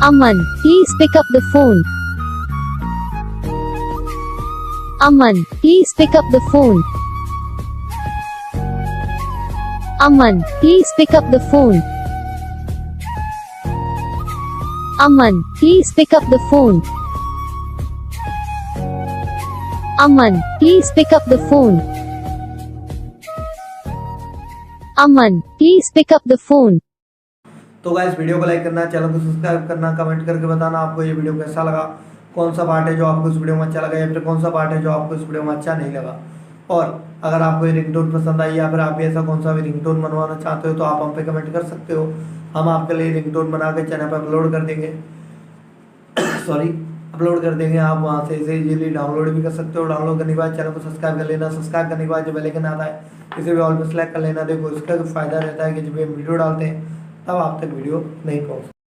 Aman, please pick up the phone. Aman, please pick up the phone. Aman, please pick up the phone. Aman, please pick up the phone. Aman, please pick up the phone. Aman, please pick up the phone. तो guys video को like करना, channel को subscribe करना, comment करके बताना आपको ये video कैसा लगा, कौन सा पार्ट है जो आपको इस वीडियो में अच्छा लगा या फिर कौन सा पार्ट है जो आपको इस वीडियो में अच्छा नहीं लगा। और अगर आपको ये रिंगटोन पसंद आई या फिर आप ऐसा कौन सा भी रिंगटोन बनवाना चाहते हो तो आप हम पे कमेंट कर सकते हो। हम आपके लिए रिंगटोन बना के चैनल पर अपलोड कर देंगे अपलोड कर देंगे। आप वहाँ से इसे इजीली डाउनलोड भी कर सकते हो। डाउनलोड करने के बाद चैनल को सब्सक्राइब कर लेना। सब्सक्राइब करने के बाद जो बेल आइकन आता है इसे भी ऑल पे सेलेक्ट कर लेना। देखो इसका फ़ायदा रहता है कि जब हम वीडियो डालते हैं तब आप तक वीडियो नहीं पहुँचती।